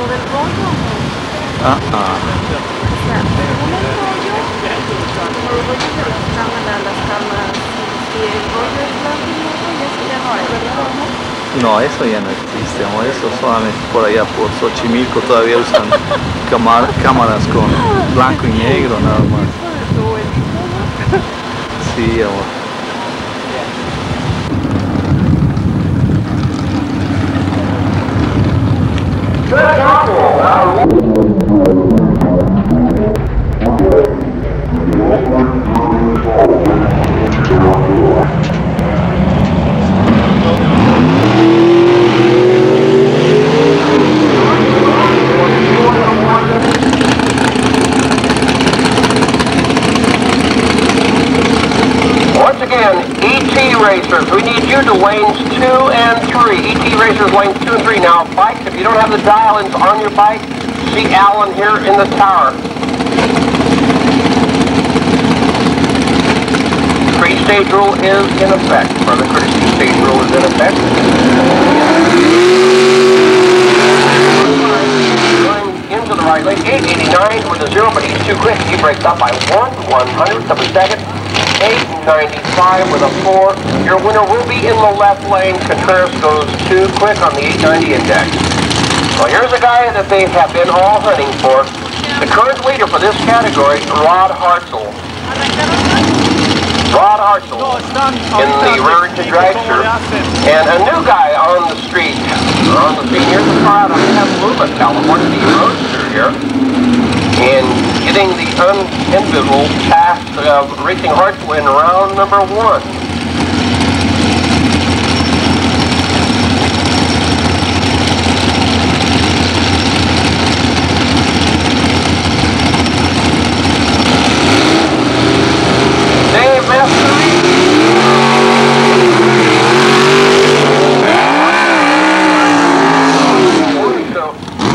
lo del rollo, ¿no? Ah, O sea, según el rollo, como los rollos de las cámaras, si el rollo es blanco y negro, ya eso ya no hay, ¿verdad? ¿No? no, eso ya no existe, amor. Eso solamente por allá, por Xochimilco, todavía usan cámaras con blanco y negro, nada más. Sí, amor. Once again, ET Racers, we need you to lanes 2 and 3. ET Racers, lanes 2 and 3. Now, bikes, if you don't have the dial-ins on your bike, see Alan here in the tower. Three-stage rule is in effect. Or the courtesy stage rule is in effect. Going into the right lane, 889 with a 0, but he's too quick. He breaks up by 1/100th of a second. 895 with a 4. Your winner will be in the left lane. Contreras goes too quick on the 890 index. Well, here's a guy that they have been all hunting for. The current leader for this category, Rod Hartzell. Rod Hartzell in the Raritan Dragster. And a new guy on the street. Here's the car out of Petaluma, California, the Roadster here. And getting the unenviable task of racing Hartzell in round number 1. Dave Mastery. So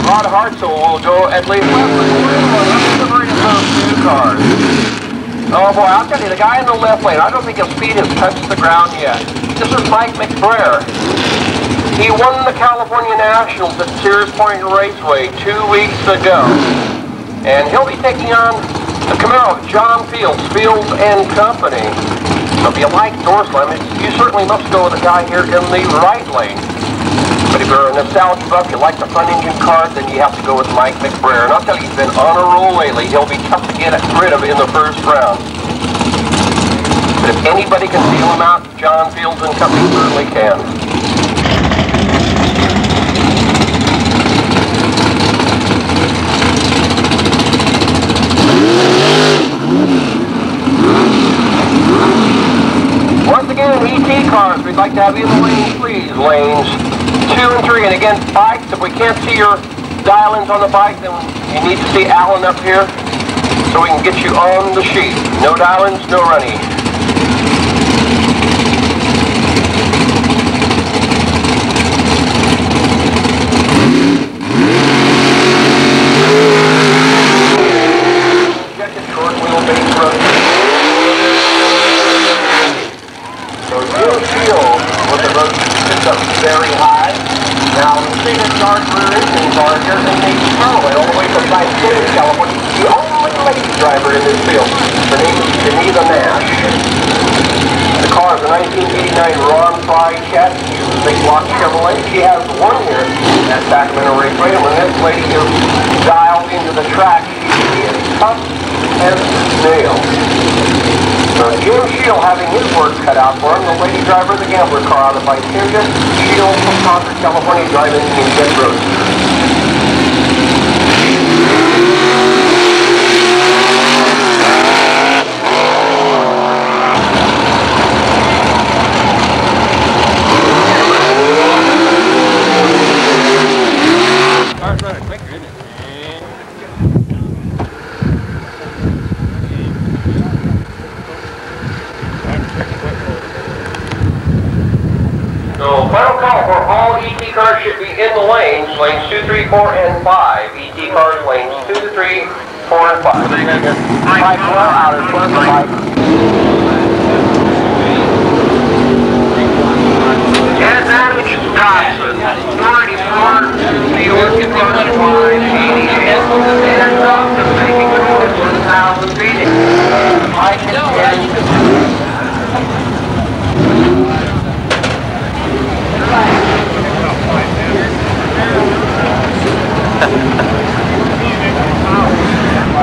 Rod Hartzell will go at least cars. Oh boy, I'll tell you, the guy in the left lane, I don't think his feet have touched the ground yet. This is Mike McBrayer. He won the California Nationals at Sears Point Raceway 2 weeks ago. And he'll be taking on the Camaro of John Fields, Fields and Company. So if you like door slam, you certainly must go with the guy here in the right lane. But if you're a nostalgia buff, you like the front engine cars, then you have to go with Mike McBrayer. And I'll tell you, he's been on a roll lately. He'll be tough to get rid of in the first round. But if anybody can feel him out, John Fields and Company certainly can. Once again, ET cars, we'd like to have you in the lanes, please. Lanes 2 and 3, and again, bikes, if we can't see your dial-ins on the bike, then you need to see Alan up here so we can get you on the sheet. No dial-ins, no running. Checking short wheelbase running. So Jim Shield with the road system very high. Now, the state-of-the-art rear engine car here in the Charlotte, all the way from Side City, California. The only lady driver in this field. Her name is Geneva Nash. The car is a 1989 Ron Fry chassis, uses big block Chevrolet. She has one here at Sacramento Raceway, and when this lady is dialed into the track, she is tough as nails. So Jim Shield having his work cut out for him, the lady driver of the Gambler car out of Visalia, Shield from Concord, California, driving the Jet Roadster. So, final call for all ET cars should be in the lanes 2, 3, 4, and 5. ET cars, lanes 2 to 3, 4, and 5. Mike, well out in front of the Mike. Advantage Thompson, 34, New York, Hands up to making it over 1,000 feet. Mike is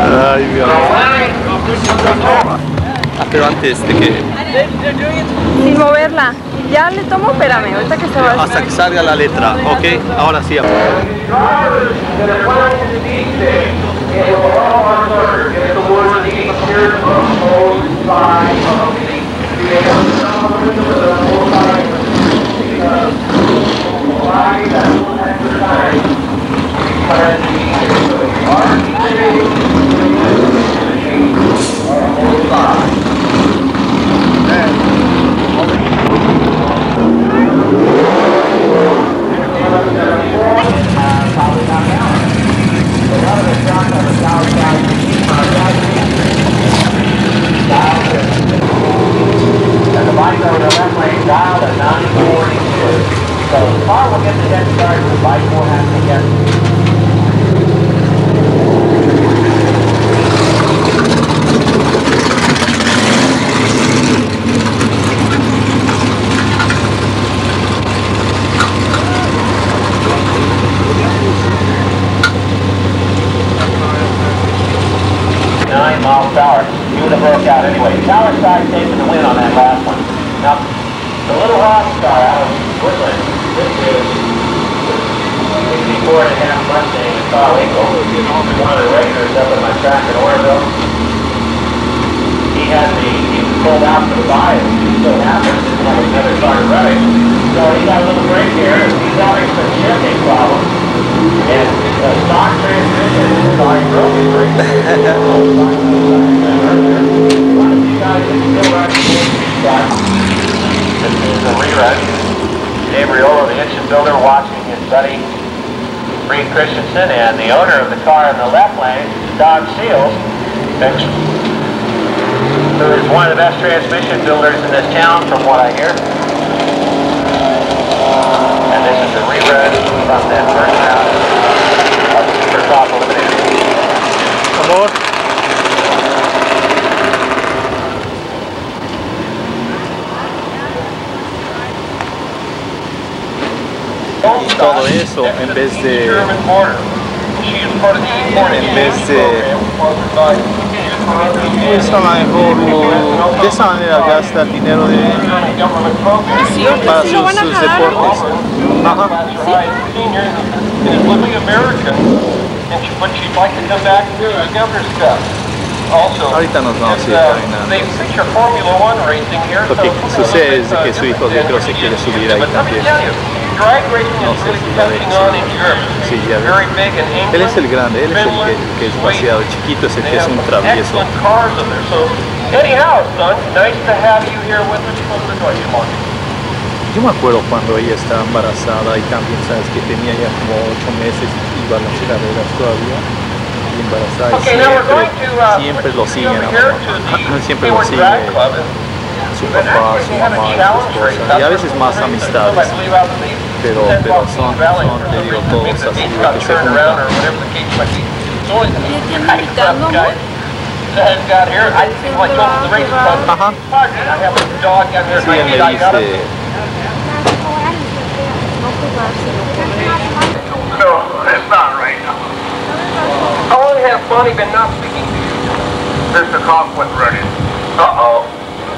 Ay, Dios. Ah, pero antes de que... Sin moverla. Ya le tomo, espérame, ahorita que se va a Hasta que salga la letra, ok, ahora sí. miles per hour. You would have broke out anyway. Tower side taking the win on that last one. Now, the little Rockstar out of Woodland, this is 64.5 Mustang in Tahoe, one of the regulars up at my track in Oroville. He was pulled out for the bias. He so happened to have another car running. So he got a little break here. He's having some shifting problems. And the stock transmission is starting broken break. This is a rerun. Gabriel, the engine builder, watching his buddy Reed Christensen, and the owner of the car in the left lane, Don Seals, who is one of the best transmission builders in this town, from what I hear. And this is a rerun from that first round of Super Top Eliminator. Amor. Y todo eso en vez de esa mejor de esa manera gasta el dinero de para sus deportes. Ajá. Ahorita nos vamos a ir caminando. Lo que sucede es que su hijo yo creo se quiere subir ahí también. No sé si ya ves. Sí, ya ves. Él es el grande, él es el que es demasiado chiquito, es el que es un travieso. Yo me acuerdo cuando ella estaba embarazada y también sabes que tenía ya como 8 meses y iba a las carreras todavía. Embarazada y siempre lo siguen, siempre lo sigue su papá, su mamá y su esposa, y a veces más amistades, pero son te digo, todos así de que se juntan. Ajá. Sí, él me dice. No, that's not right. How long has Bonnie been not speaking to you? Since the cough went running. Uh-oh.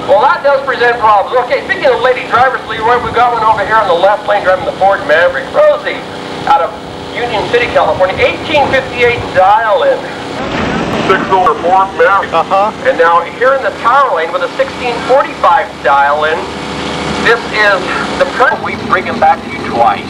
Well, that does present problems. Okay, speaking of lady drivers, Leroy, we've got one over here on the left lane driving the Ford Maverick. Rosie, out of Union City, California, 1858 dial-in. 6-cylinder Ford Maverick. And now here in the power lane with a 1645 dial-in, this is the current. We bring him back to you twice.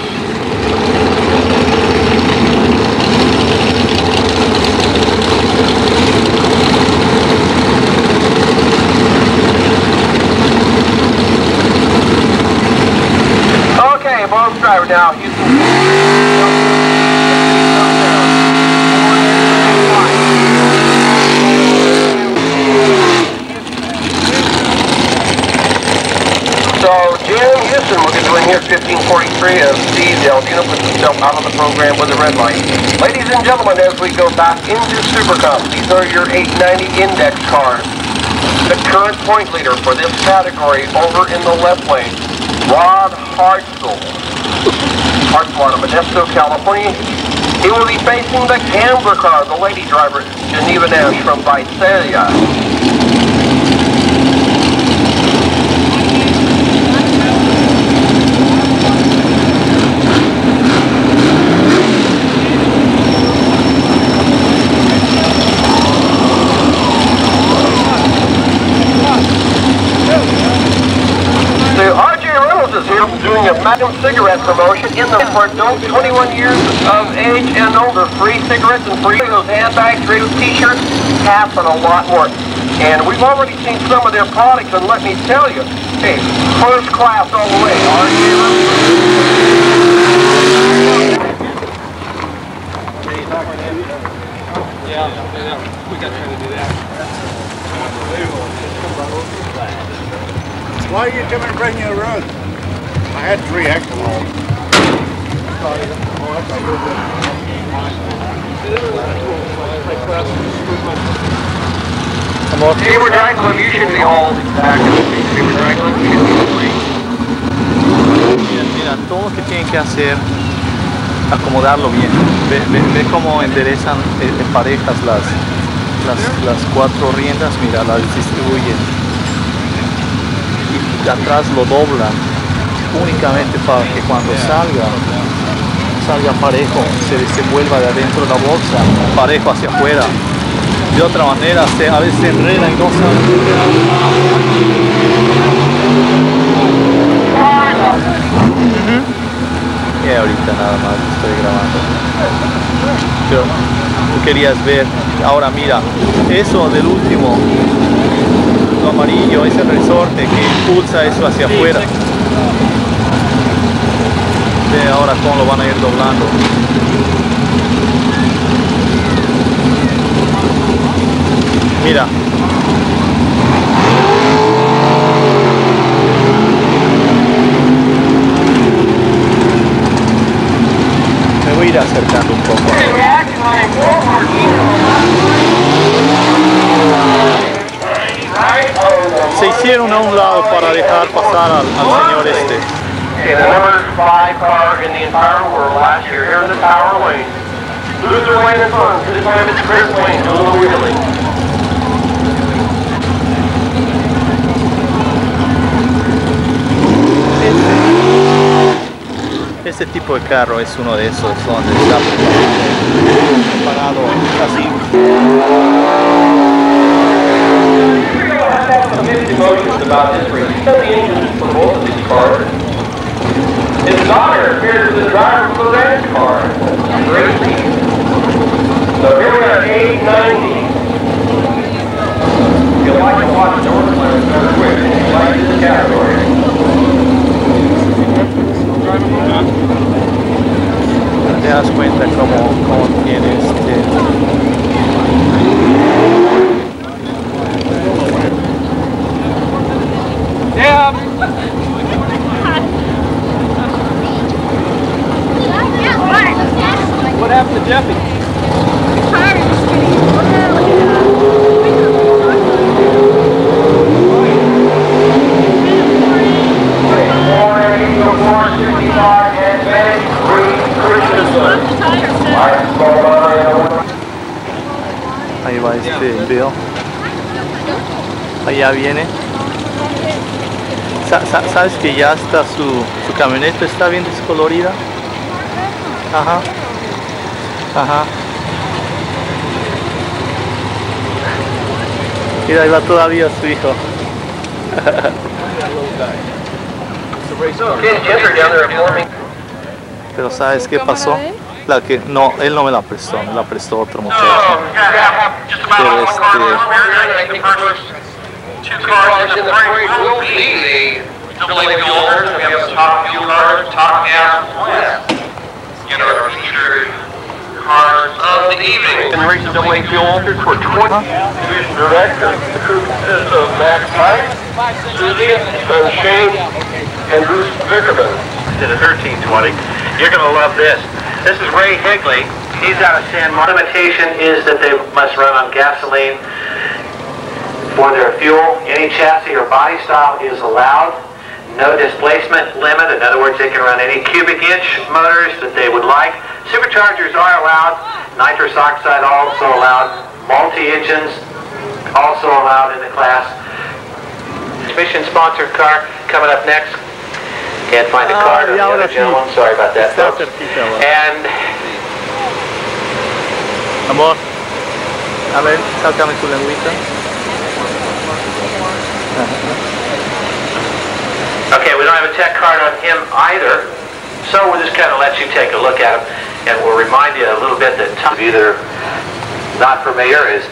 Okay, Bob's driver now. So, Jim Houston, we're going to do in here 1543 as Steve Delgino puts himself out of the program with a red light. Ladies and gentlemen, as we go back into Super Cup, these are your 890 index cars. The current point leader for this category over in the left lane, Rod Hartzell. Hartzell out of Modesto, California. He will be facing the Gambler car, the lady driver, Geneva Nash from Visalia. Doing a Magnum cigarette promotion in the for adults 21 years of age and older. Free cigarettes and free those handbags, free those t-shirts, hats, and a lot more. And we've already seen some of their products, and let me tell you, hey, first class all the way. Yeah, we got trying to do that. Why are you coming to bring you a rug? I had 3 extra rolls. Tabor Dry Club, you should be all back in the Tabor Dry Club, you should be free. Mira, todo lo que tienen que hacer, acomodarlo bien. Ve cómo enderezan en parejas las 4 riendas, mira, las distribuyen. Y atrás lo doblan únicamente para que cuando salga parejo, se desenvuelva de adentro de la bolsa, parejo hacia afuera. De otra manera, a veces se enreda y no sale. Y ahorita nada más estoy grabando. Pero tú querías ver, ahora mira, eso del último, lo amarillo, es el resorte que impulsa eso hacia afuera. Ve ahora cómo lo van a ir doblando. Mira. Me voy a ir acercando un poco. Se hicieron a un lado para dejar pasar al señor este. Okay, the number 5 car in the entire world last year here in the power lane. Loser lane in front. This time it's Chris Lane, a little wheelie. Este tipo de carro es uno de esos donde está preparado así. Mixed emotions about this race. You know the engines for both of these cars. His daughter appears as the driver for the Ranch car. Great team. So here we are at 890. If you like to watch Northland real quick, if you like this category. Te das cuenta cómo tiene Yeah. What happened to Jeffy? Ahí va este Bill. Allá viene. ¿Sabes que ya está su camioneta está bien descolorida? Ajá. Ajá. Mira, ahí va todavía su hijo. Pero ¿sabes qué pasó? La que no, él no me la prestó, me la prestó otro muchacho. Pero Two cars in the parade will be the double-A fuel owners. We have the top fuel cars, top gas plant. You know, our featured cars of the evening. And the race of double-A fuel owners for 20. Division Director, the crew consists of Max Pike, Susie, Shane, and Bruce Vickerman. to the 1320. You're going to love this. This is Ray Higley. He's out of San Marcos. Limitation is that they must run on gasoline for their fuel. Any chassis or body style is allowed. No displacement limit. In other words, they can run any cubic inch motors that they would like. Superchargers are allowed. Nitrous oxide also allowed. Multi-engines also allowed in the class. Mission-sponsored car coming up next. Can't find the card on the other gentleman. Sorry about that, folks. And amor, a ver, sácame tu lengüita. okay, we don't have a tech card on him either, so we'll just kind of let you take a look at him, and we'll remind you a little bit that some of you that are not familiar is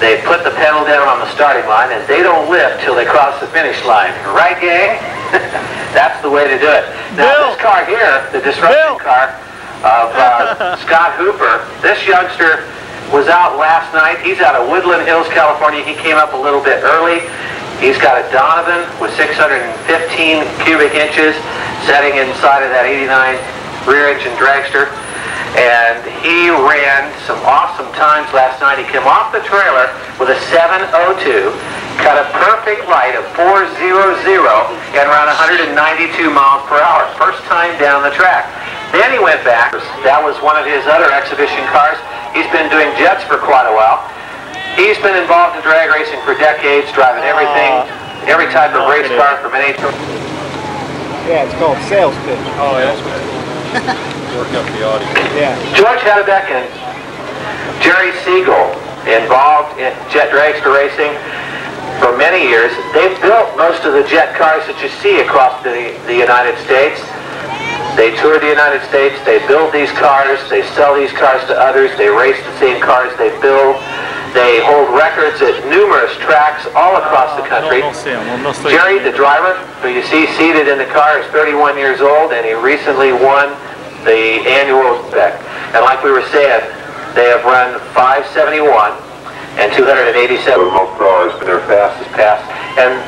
they put the pedal down on the starting line and they don't lift till they cross the finish line. Right, gang? That's the way to do it. Now, this car here, the disruption car of Scott Hooper, this youngster was out last night. He's out of Woodland Hills, California. He came up a little bit early. He's got a Donovan with 615 cubic inches setting inside of that 89 rear engine dragster. And he ran some awesome times last night. He came off the trailer with a 702, cut a perfect light of 400, and around 192 miles per hour. First time down the track. Then he went back. That was one of his other exhibition cars. He's been doing jets for quite a while. He's been involved in drag racing for decades, driving everything, every type of race car from any... Yeah, it's called sales pitch. Oh, yeah. Work up the audio. Yeah. George Hadebeck and Jerry Siegel, involved in jet dragster racing for many years. They've built most of the jet cars that you see across the United States. They tour the United States, they build these cars, they sell these cars to others, they race the same cars they build. They hold records at numerous tracks all across the country. Jerry, the driver, who you see seated in the car, is 31 years old, and he recently won the annual spec. And like we were saying, they have run 571 and 287 cars, but their fastest pass. And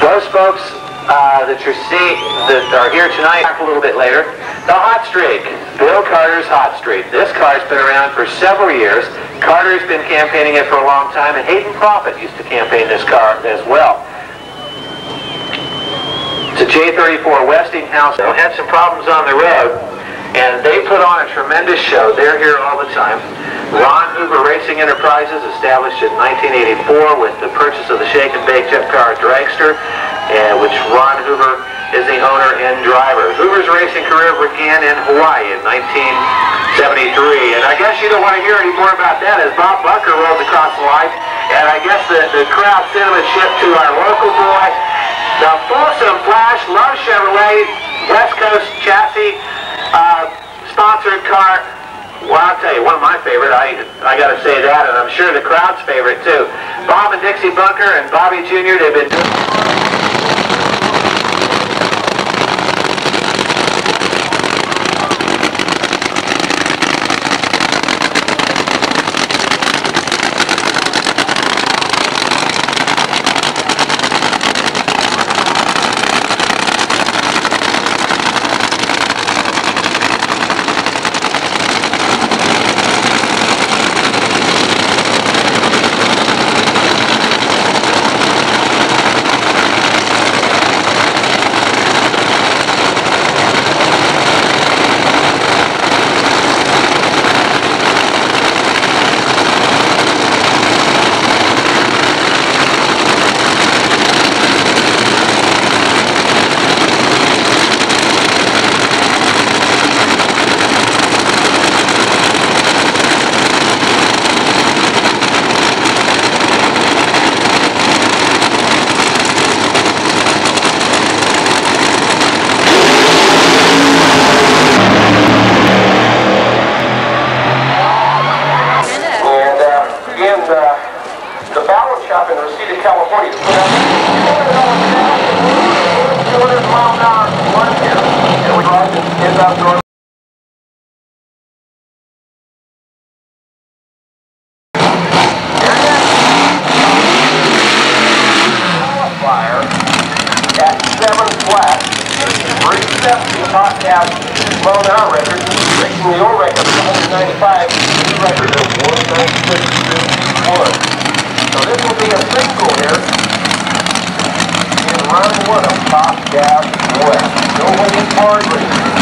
those folks that you see that are here tonight, a little bit later, the Hot Streak, Bill Carter's Hot Streak. This car's been around for several years. Carter's been campaigning it for a long time, and Hayden Proffitt used to campaign this car as well. It's a J34 Westinghouse. They had some problems on the road, and they put on a tremendous show. They're here all the time. Ron Hoover Racing Enterprises, established in 1984 with the purchase of the Shake and Bake Jet Car Dragster, which Ron Hoover is the owner and driver. Hoover's racing career began in Hawaii in 1973, and I guess you don't want to hear any more about that as Bob Bucker rolls across the line, and I guess the crowd sent him a ship to our local boy, the Folsom Flash Love Chevrolet West Coast chassis sponsored car. Well, I'll tell you, one of my favorite, I got to say that, and I'm sure the crowd's favorite too. Bob and Dixie Bunker and Bobby Jr., they've been doing... The balance shop in Reseda, California is put out $200 mile an hour from one here, and we drive it in outdoor. Qualifier at 7 flat, 370 gas mile an hour record, breaking the old record of 195, new record of 196.1. So this will be a single here in round one of Top Gas West. Nobody hardly.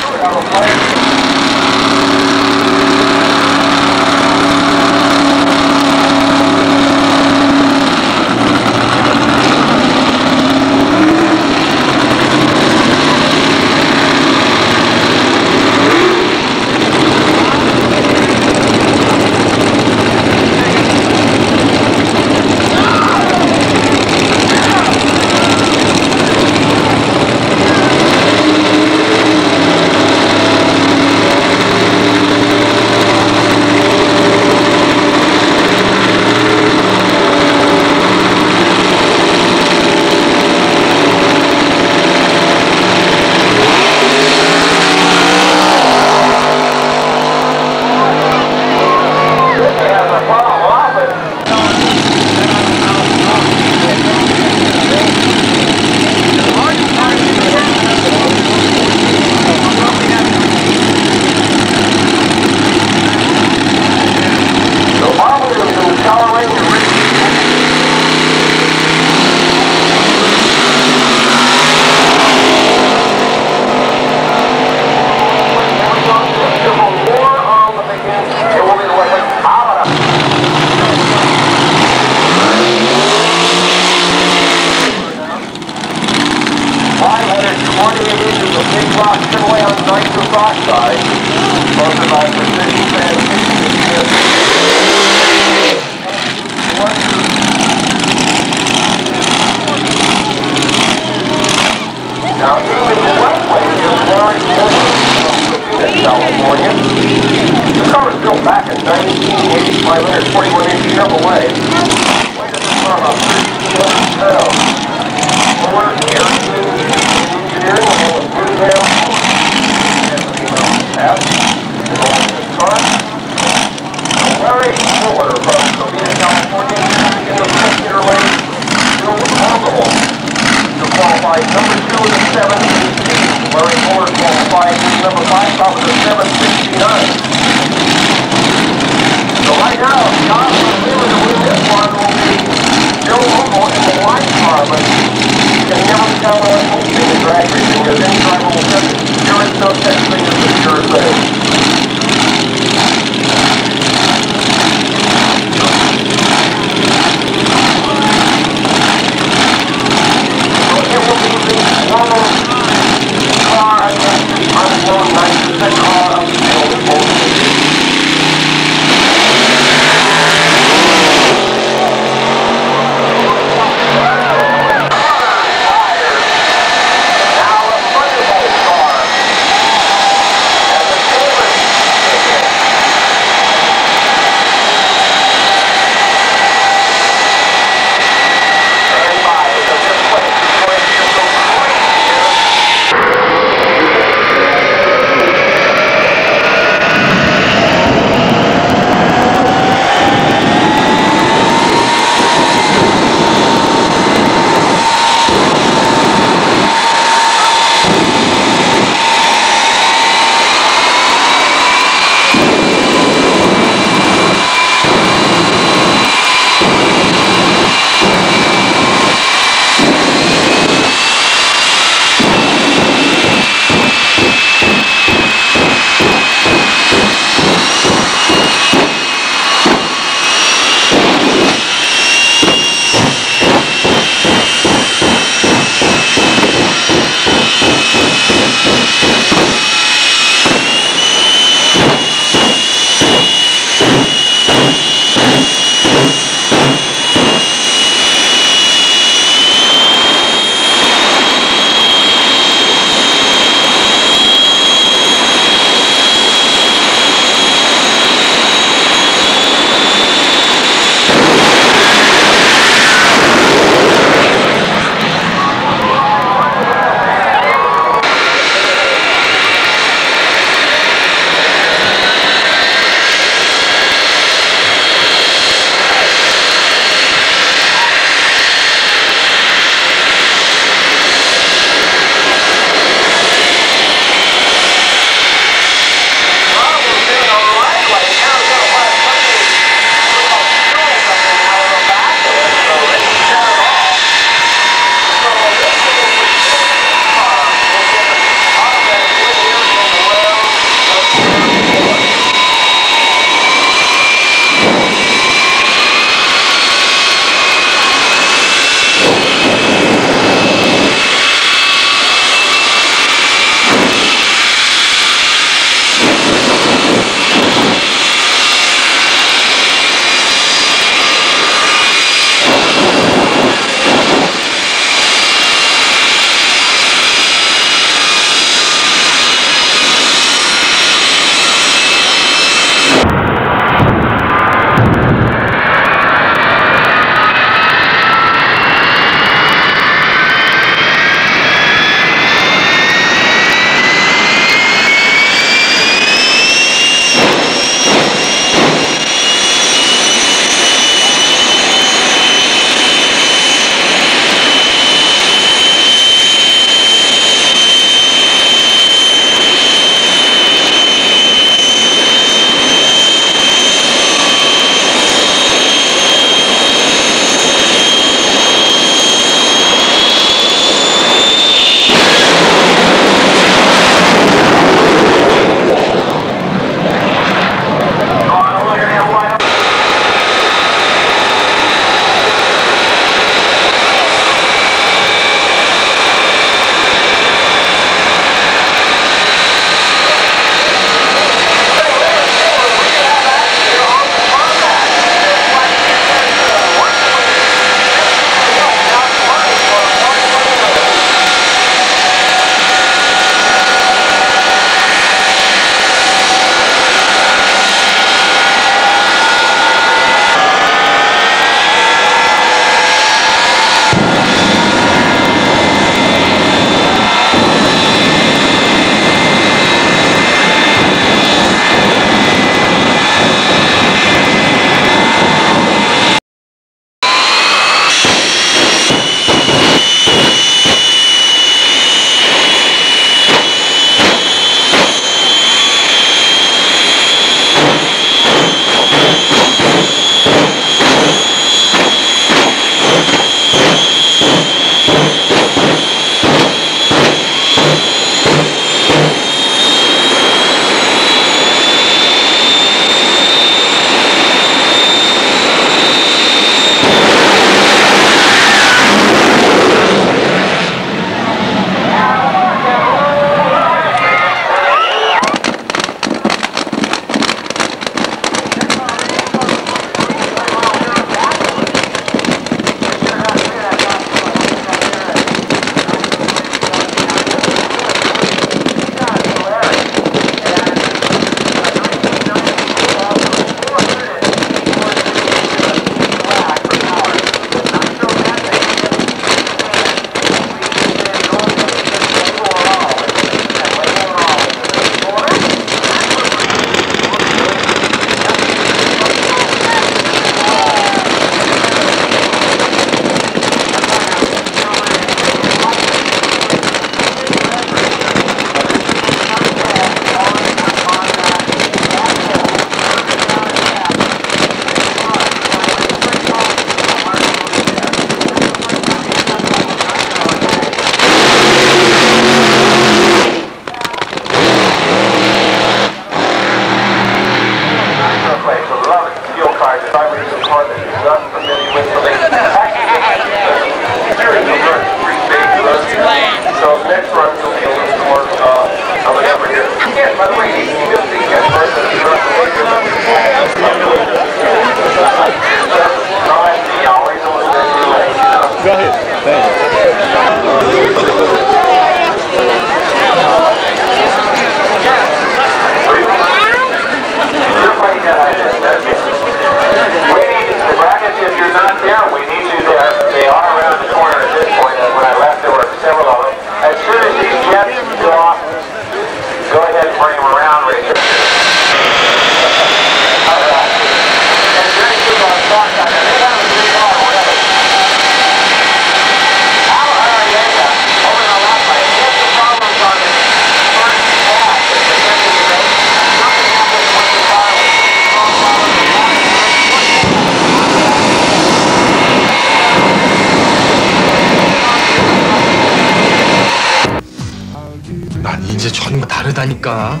다르다니까.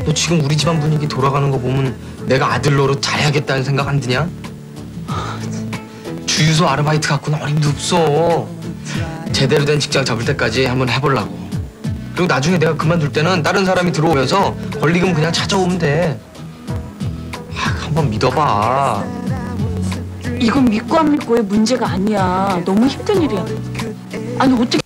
너 지금 우리 집안 분위기 돌아가는 거 보면 내가 아들 노릇 잘해야겠다는 생각 안 드냐? 주유소 아르바이트 갖고는 어림도 없어. 제대로 된 직장 잡을 때까지 한번 해보려고. 그리고 나중에 내가 그만둘 때는 다른 사람이 들어오면서 권리금 그냥 찾아오면 돼. 한번 믿어봐. 이건 믿고 안 믿고의 문제가 아니야. 너무 힘든 일이야. 아니 어떻게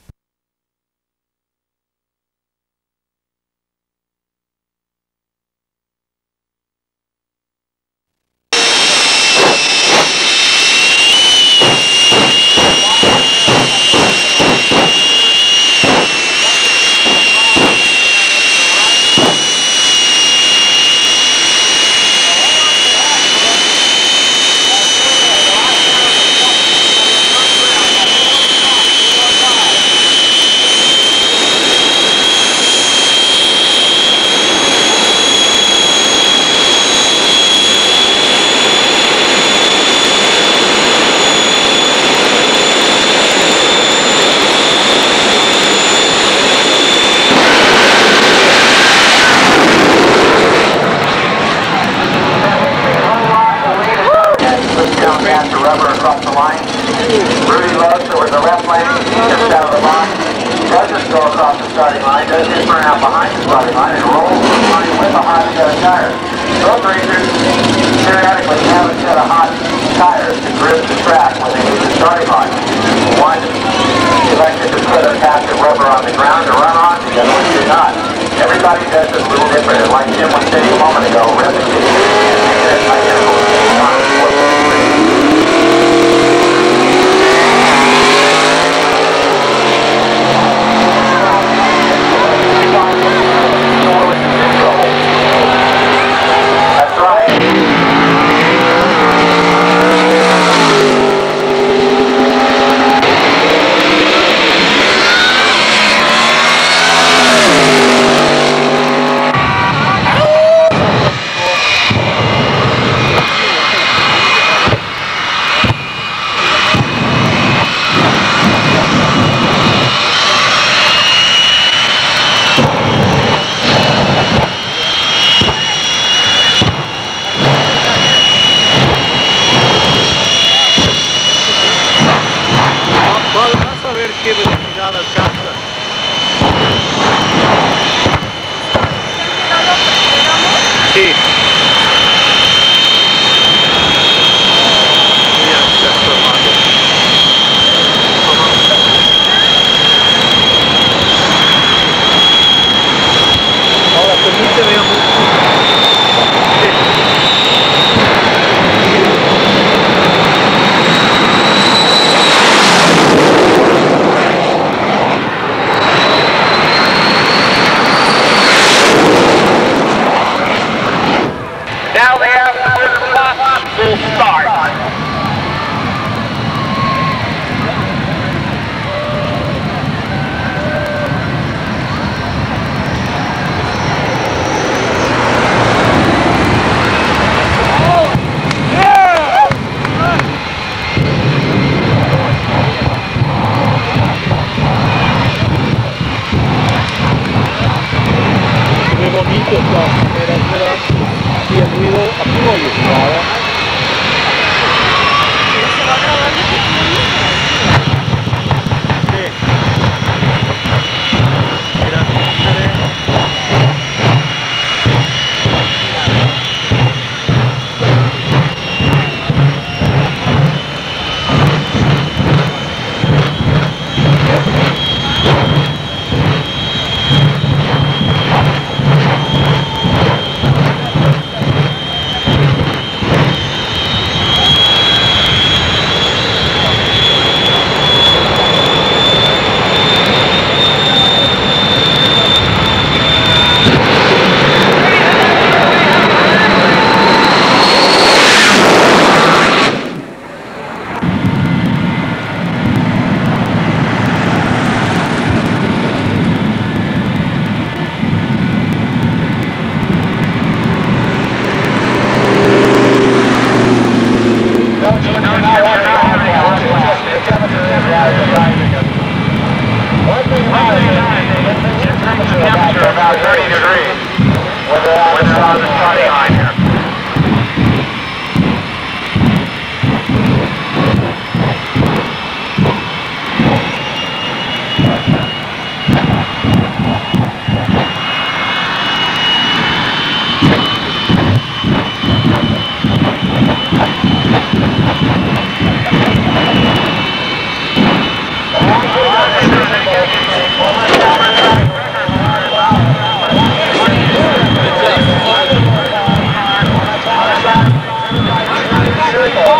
vehicle.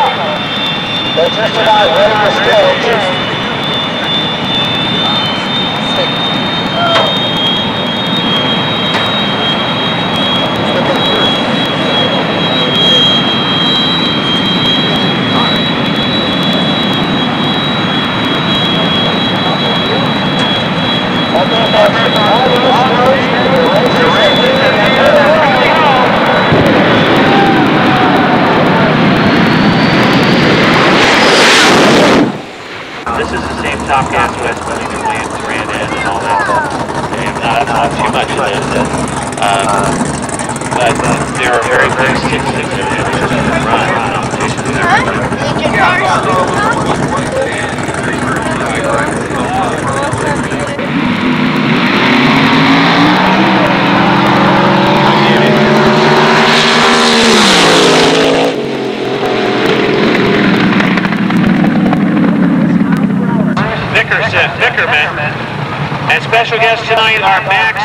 They're just about ready to stage. This is the same Top Gas West that Williams ran in and all that. Not too much of it. But there are very close to Vickerman, and special guests tonight are Mac's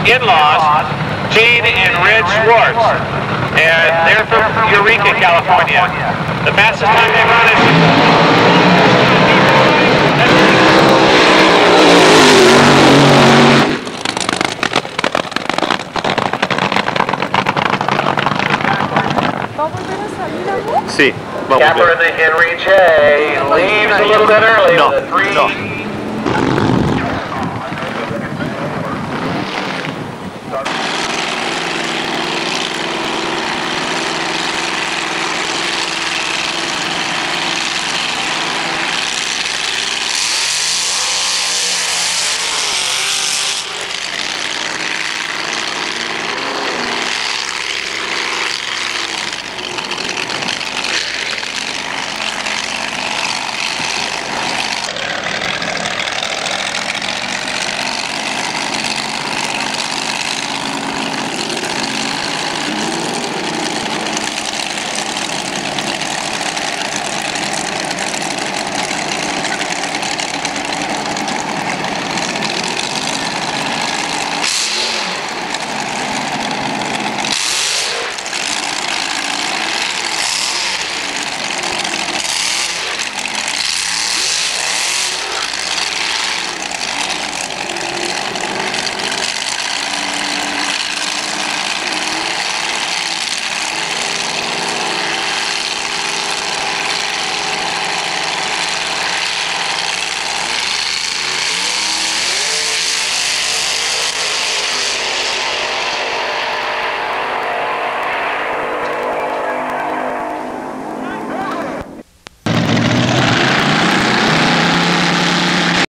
in-laws, Gene and Red Schwartz, and they're from Eureka, California. The fastest time they run Sì, vamos Capper in the Henry J leaves a little bit early with a 3.